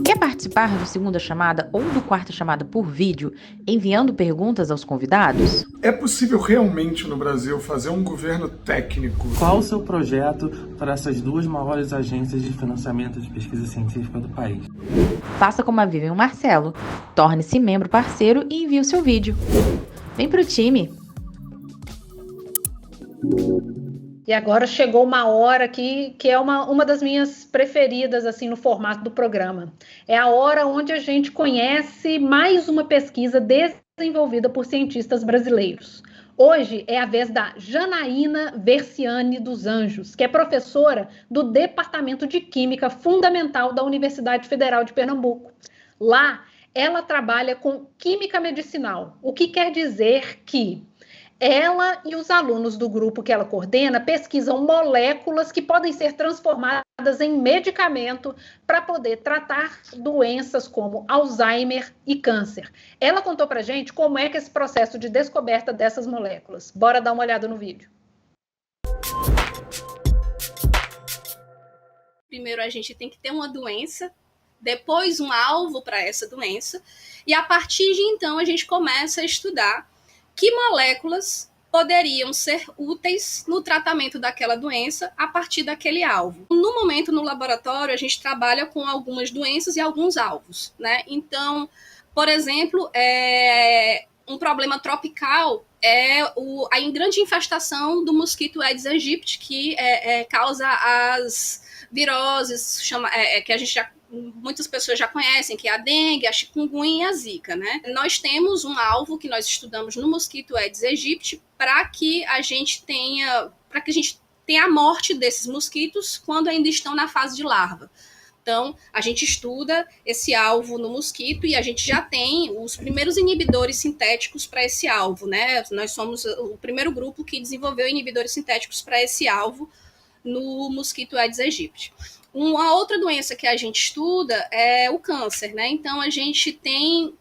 Quer participar do segunda chamada ou do quarta chamada por vídeo, enviando perguntas aos convidados? É possível realmente no Brasil fazer um governo técnico? Qual o seu projeto para essas duas maiores agências de financiamento de pesquisa científica do país? Faça como a Vivian Marcelo. Torne-se membro parceiro e envie o seu vídeo. Vem pro time! E agora chegou uma hora que é uma das minhas preferidas assim no formato do programa. É a hora onde a gente conhece mais uma pesquisa desenvolvida por cientistas brasileiros. Hoje é a vez da Janaína Versiani dos Anjos, que é professora do Departamento de Química Fundamental da Universidade Federal de Pernambuco. Lá, ela trabalha com química medicinal, o que quer dizer que ela e os alunos do grupo que ela coordena pesquisam moléculas que podem ser transformadas em medicamento para poder tratar doenças como Alzheimer e câncer. Ela contou para a gente como é que é esse processo de descoberta dessas moléculas. Bora dar uma olhada no vídeo. Primeiro a gente tem que ter uma doença, depois um alvo para essa doença, e a partir de então a gente começa a estudar que moléculas poderiam ser úteis no tratamento daquela doença a partir daquele alvo. No momento, no laboratório, a gente trabalha com algumas doenças e alguns alvos, né? Então, por exemplo, um problema tropical é a grande infestação do mosquito Aedes aegypti, que causa as viroses, que a gente muitas pessoas já conhecem, que é a dengue, a chikungunya e a zika, né? Nós temos um alvo que nós estudamos no mosquito Aedes aegypti para que a gente tenha a morte desses mosquitos quando ainda estão na fase de larva. Então, a gente estuda esse alvo no mosquito e a gente já tem os primeiros inibidores sintéticos para esse alvo, né? Nós somos o primeiro grupo que desenvolveu inibidores sintéticos para esse alvo no mosquito Aedes aegypti. Uma outra doença que a gente estuda é o câncer, né? Então, a gente tem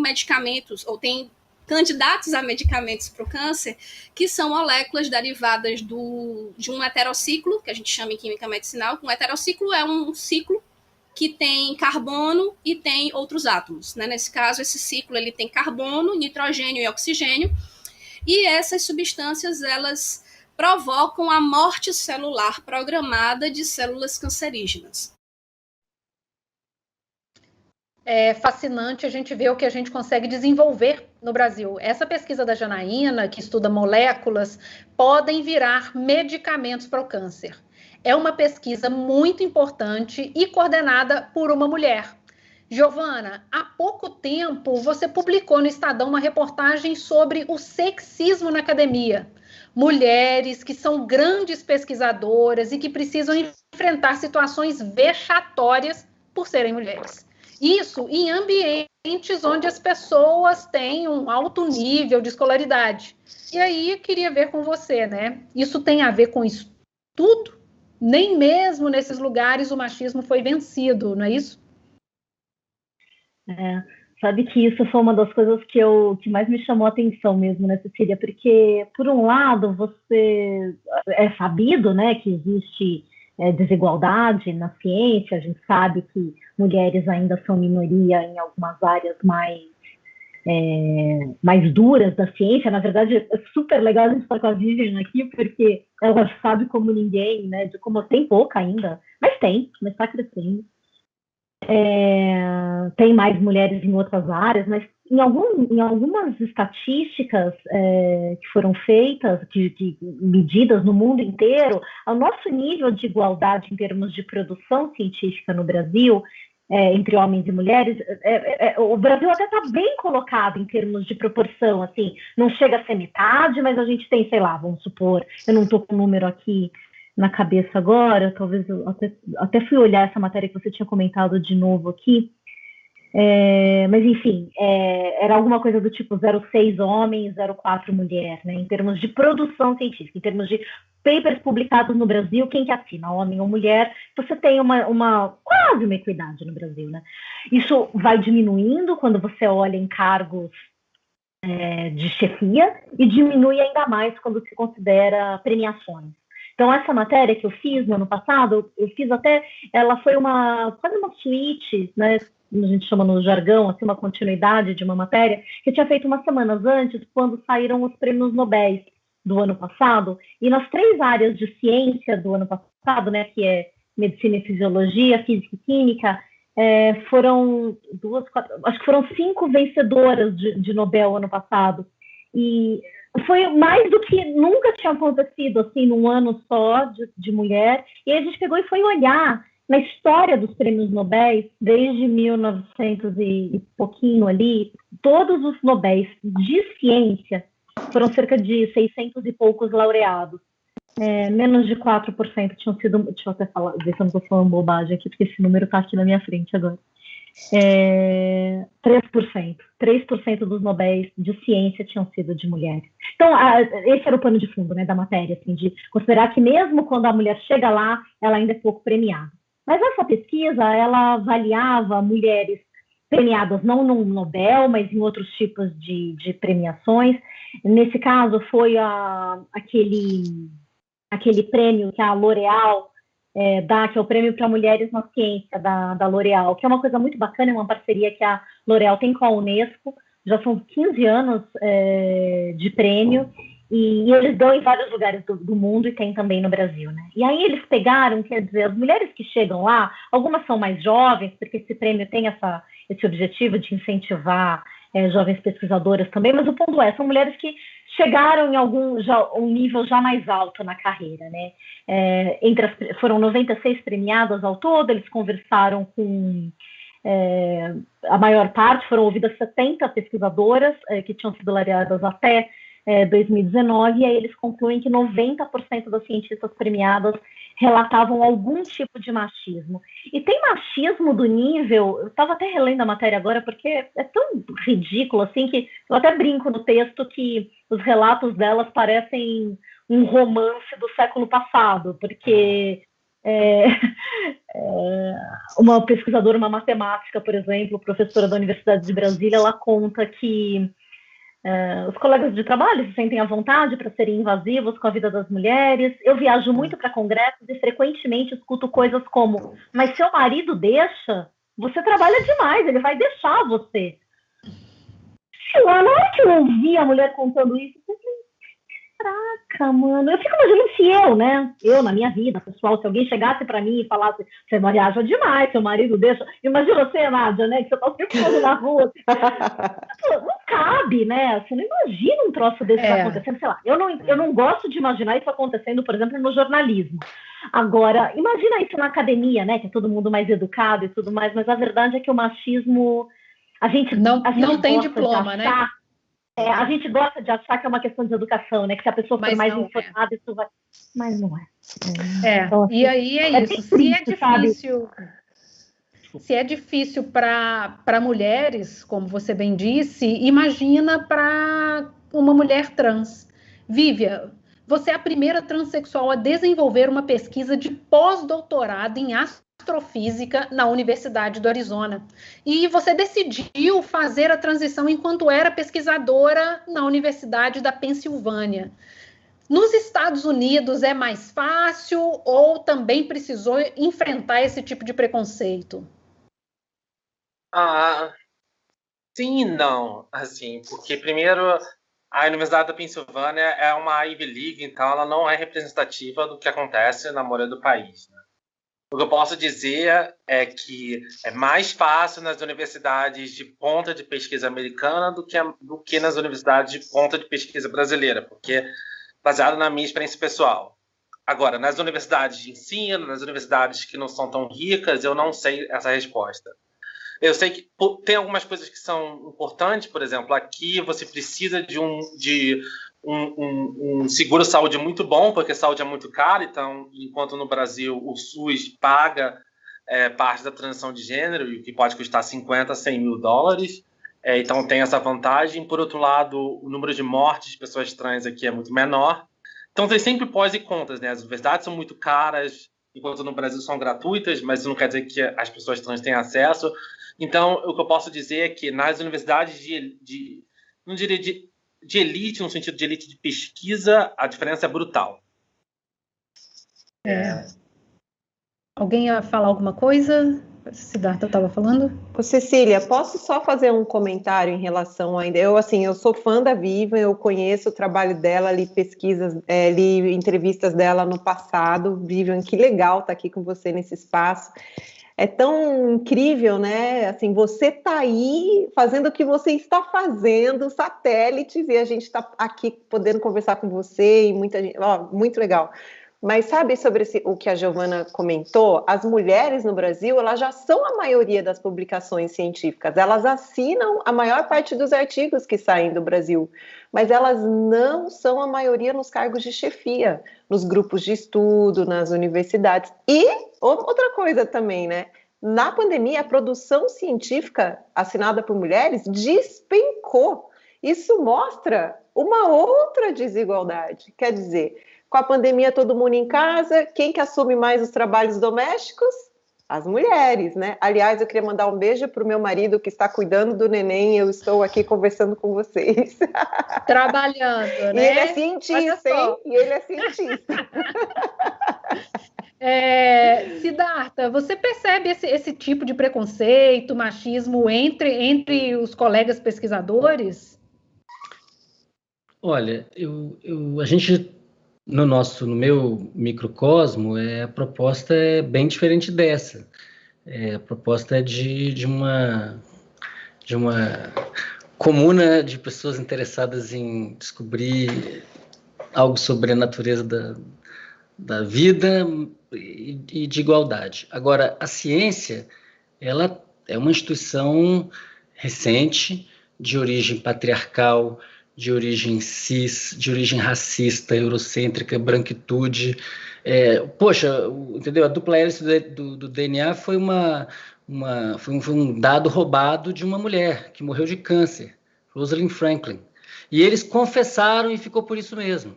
medicamentos, ou tem candidatos a medicamentos para o câncer, que são moléculas derivadas de um heterociclo, que a gente chama em química medicinal. Um heterociclo é um ciclo que tem carbono e tem outros átomos, né? Nesse caso, esse ciclo ele tem carbono, nitrogênio e oxigênio, e essas substâncias, elas provocam a morte celular programada de células cancerígenas. É fascinante a gente ver o que a gente consegue desenvolver no Brasil. Essa pesquisa da Janaína, que estuda moléculas, podem virar medicamentos para o câncer. É uma pesquisa muito importante e coordenada por uma mulher. Giovana, há pouco tempo você publicou no Estadão uma reportagem sobre o sexismo na academia. Mulheres que são grandes pesquisadoras e que precisam enfrentar situações vexatórias por serem mulheres. Isso em ambientes onde as pessoas têm um alto nível de escolaridade. E aí eu queria ver com você, né? Isso tem a ver com estudo? Nem mesmo nesses lugares o machismo foi vencido, não é isso? Sabe que isso foi uma das coisas que mais me chamou a atenção mesmo, né, Cecília? Porque, por um lado, é sabido, né, que existe desigualdade na ciência, a gente sabe que mulheres ainda são minoria em algumas áreas mais duras da ciência. Na verdade, é super legal a gente estar com a Vivian aqui, porque ela sabe como ninguém, né, de como tem pouca ainda, mas está crescendo. Tem mais mulheres em outras áreas, mas em algumas estatísticas que foram feitas, de medidas no mundo inteiro, o nosso nível de igualdade em termos de produção científica no Brasil, entre homens e mulheres, o Brasil até está bem colocado em termos de proporção, assim, não chega a ser metade, mas a gente tem, sei lá, vamos supor, eu não estou com o número aqui na cabeça agora, talvez eu até fui olhar essa matéria que você tinha comentado de novo aqui, mas enfim, era alguma coisa do tipo 0,6 homem, 0,4 mulher, né, em termos de produção científica, em termos de papers publicados no Brasil, quem que assina, homem ou mulher, você tem quase uma equidade no Brasil, né? Isso vai diminuindo quando você olha em cargos de chefia e diminui ainda mais quando se considera premiações. Então, essa matéria que eu fiz no ano passado, ela foi quase uma suíte, né? A gente chama no jargão, assim, uma continuidade de uma matéria, que eu tinha feito umas semanas antes, quando saíram os prêmios Nobel do ano passado, e nas 3 áreas de ciência do ano passado, né, que é medicina e fisiologia, física e química, foram 5 vencedoras de Nobel ano passado, e foi mais do que nunca tinha acontecido, assim, num ano só de mulher. E aí a gente pegou e foi olhar na história dos prêmios Nobel, desde 1900 e pouquinho ali, todos os Nobéis de ciência foram cerca de 600 e poucos laureados. Menos de 4% tinham sido... Deixa eu até falar, ver se eu não estou falando bobagem aqui, porque esse número está aqui na minha frente agora. 3% dos Nobéis de ciência tinham sido de mulheres. Então, esse era o pano de fundo, né, da matéria, assim, de considerar que mesmo quando a mulher chega lá, ela ainda é pouco premiada. Mas essa pesquisa, ela avaliava mulheres premiadas não no Nobel, mas em outros tipos de premiações. Nesse caso, foi aquele prêmio que a L'Oréal dá, que é o Prêmio para Mulheres na Ciência da L'Oréal, que é uma coisa muito bacana, é uma parceria que a L'Oréal tem com a Unesco, já são 15 anos de prêmio, e eles dão em vários lugares do mundo e tem também no Brasil, né? E aí eles pegaram, quer dizer, as mulheres que chegam lá, algumas são mais jovens, porque esse prêmio tem esse objetivo de incentivar jovens pesquisadoras também, mas o ponto são mulheres que chegaram em um nível já mais alto na carreira, né? Foram 96 premiadas ao todo, eles conversaram com a maior parte, foram ouvidas 70 pesquisadoras que tinham sido laureadas até 2019, e aí eles concluem que 90% das cientistas premiadas relatavam algum tipo de machismo. E tem machismo do nível... Eu estava até relendo a matéria agora, porque é tão ridículo, assim, que eu até brinco no texto que os relatos delas parecem um romance do século passado, porque uma pesquisadora, uma matemática, por exemplo, professora da Universidade de Brasília, ela conta que os colegas de trabalho se sentem à vontade para serem invasivos com a vida das mulheres. Eu viajo muito para congressos e frequentemente escuto coisas como: mas seu marido deixa? Você trabalha demais, ele vai deixar você. Sei lá, na hora que eu ouvi a mulher contando isso, eu pensei, caraca, mano. Eu fico imaginando se eu, na minha vida pessoal, se alguém chegasse pra mim e falasse: você viaja demais, seu marido deixa. Imagina você, Nádia, né? Que você tá sempre falando na rua. Não cabe, né? Você não imagina um troço desse acontecendo. Sei lá, eu não gosto de imaginar isso acontecendo, por exemplo, no jornalismo. Agora, imagina isso na academia, né? Que é todo mundo mais educado e tudo mais, mas a verdade é que o machismo... A gente não tem diploma, né? A gente gosta de achar que é uma questão de educação, né? Que se a pessoa for mais informada, isso vai... Mas não é. Então, assim, e aí é isso. Se é difícil para mulheres, como você bem disse, imagina para uma mulher trans. Vívia, você é a primeira transexual a desenvolver uma pesquisa de pós-doutorado em astrofísica na Universidade do Arizona. E você decidiu fazer a transição enquanto era pesquisadora na Universidade da Pensilvânia. Nos Estados Unidos é mais fácil ou também precisou enfrentar esse tipo de preconceito? Sim e não, assim, porque primeiro a Universidade da Pensilvânia é uma Ivy League, então ela não é representativa do que acontece na maioria do país, né? O que eu posso dizer é que é mais fácil nas universidades de ponta de pesquisa americana do que nas universidades de ponta de pesquisa brasileira, porque baseado na minha experiência pessoal. Agora, nas universidades de ensino, nas universidades que não são tão ricas, eu não sei essa resposta. Eu sei que tem algumas coisas que são importantes, por exemplo, aqui você precisa de um seguro-saúde muito bom, porque saúde é muito cara, então, enquanto no Brasil o SUS paga parte da transição de gênero, e que pode custar 50, 100 mil dólares, então tem essa vantagem. Por outro lado, o número de mortes de pessoas trans aqui é muito menor. Então tem sempre pós e contras, né? As universidades são muito caras, enquanto no Brasil são gratuitas, mas isso não quer dizer que as pessoas trans têm acesso. Então, o que eu posso dizer é que nas universidades não diria de elite, no sentido de elite de pesquisa, a diferença é brutal. Alguém ia falar alguma coisa? Siddhartha estava falando? Ô, Cecília, posso só fazer um comentário em relação ainda? Eu sou fã da Vivian, eu conheço o trabalho dela, li pesquisas, li entrevistas dela no passado. Vivian, que legal estar aqui com você nesse espaço. É tão incrível, né? Assim, você está aí fazendo o que você está fazendo, satélites, e a gente está aqui podendo conversar com você e muita gente. Muito legal. Mas sabe sobre o que a Giovana comentou? As mulheres no Brasil, elas já são a maioria das publicações científicas. Elas assinam a maior parte dos artigos que saem do Brasil, mas elas não são a maioria nos cargos de chefia, nos grupos de estudo, nas universidades. E outra coisa também, né? Na pandemia, a produção científica assinada por mulheres despencou. Isso mostra uma outra desigualdade. Quer dizer, com a pandemia, todo mundo em casa, quem que assume mais os trabalhos domésticos? As mulheres, né? Aliás, eu queria mandar um beijo para o meu marido que está cuidando do neném, eu estou aqui conversando com vocês. Trabalhando, né? E ele é cientista, hein? E ele é cientista. Siddhartha, você percebe esse tipo de preconceito, machismo entre os colegas pesquisadores? Olha, a gente... No meu microcosmo, a proposta é bem diferente dessa. A proposta é de uma comuna de pessoas interessadas em descobrir algo sobre a natureza da vida e de igualdade. Agora, a ciência, ela é uma instituição recente, de origem patriarcal, de origem cis, de origem racista, eurocêntrica, branquitude. Entendeu? A dupla hélice do DNA foi foi um dado roubado de uma mulher que morreu de câncer, Rosalind Franklin. E eles confessaram e ficou por isso mesmo.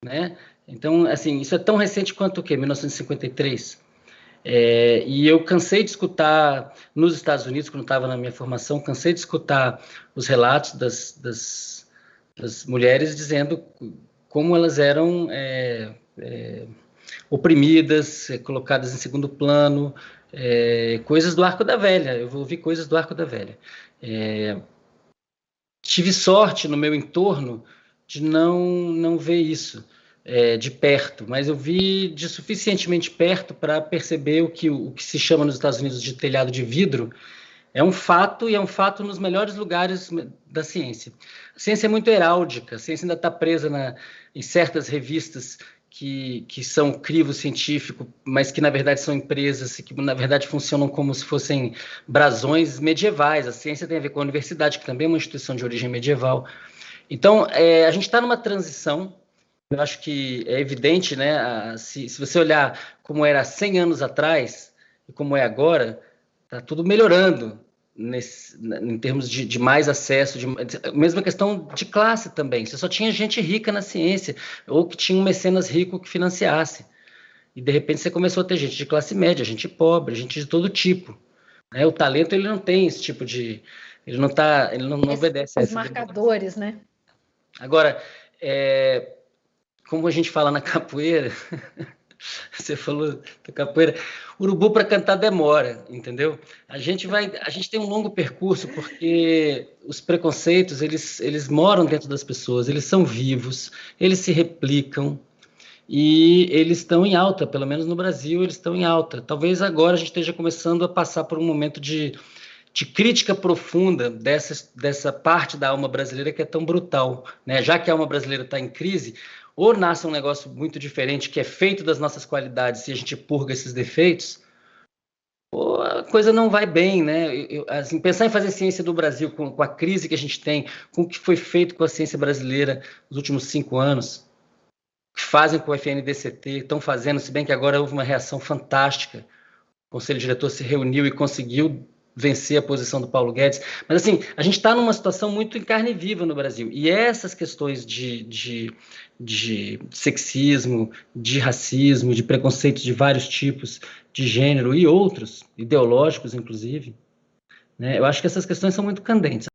Né? Então, assim, isso é tão recente quanto o quê? 1953. E eu cansei de escutar, nos Estados Unidos, quando estava na minha formação, cansei de escutar os relatos das mulheres dizendo como elas eram oprimidas, colocadas em segundo plano, coisas do Arco da Velha. Eu vou ouvir coisas do Arco da Velha. Tive sorte no meu entorno de não ver isso de perto, mas eu vi de suficientemente perto para perceber o que se chama nos Estados Unidos de telhado de vidro. É um fato, e é um fato nos melhores lugares da ciência. A ciência é muito heráldica, a ciência ainda está presa em certas revistas que são crivo científico, mas que na verdade são empresas, que na verdade funcionam como se fossem brasões medievais. A ciência tem a ver com a universidade, que também é uma instituição de origem medieval. Então, a gente está numa transição. Eu acho que é evidente, né? Se você olhar como era 100 anos atrás e como é agora, está tudo melhorando em termos de mais acesso, mesma questão de classe também. Você só tinha gente rica na ciência, ou que tinha um mecenas rico que financiasse. E, de repente, você começou a ter gente de classe média, gente pobre, gente de todo tipo. O talento, ele não tem esse tipo de... Ele não obedece a esses marcadores, né? Agora, como a gente fala na capoeira, você falou da capoeira, urubu para cantar demora, entendeu? A gente tem um longo percurso, porque os preconceitos, eles moram dentro das pessoas, eles são vivos, eles se replicam, e eles estão em alta, pelo menos no Brasil, eles estão em alta. Talvez agora a gente esteja começando a passar por um momento de crítica profunda dessa parte da alma brasileira que é tão brutal, né? Já que a alma brasileira está em crise, ou nasce um negócio muito diferente, que é feito das nossas qualidades, e a gente purga esses defeitos, ou a coisa não vai bem, né? Assim, pensar em fazer ciência do Brasil com a crise que a gente tem, com o que foi feito com a ciência brasileira nos últimos 5 anos, que fazem com o FNDCT, estão fazendo, se bem que agora houve uma reação fantástica. O Conselho Diretor se reuniu e conseguiu vencer a posição do Paulo Guedes. Mas, assim, a gente está numa situação muito em carne viva no Brasil. E essas questões de sexismo, de racismo, de preconceitos de vários tipos, de gênero e outros, ideológicos, inclusive, né? Eu acho que essas questões são muito candentes.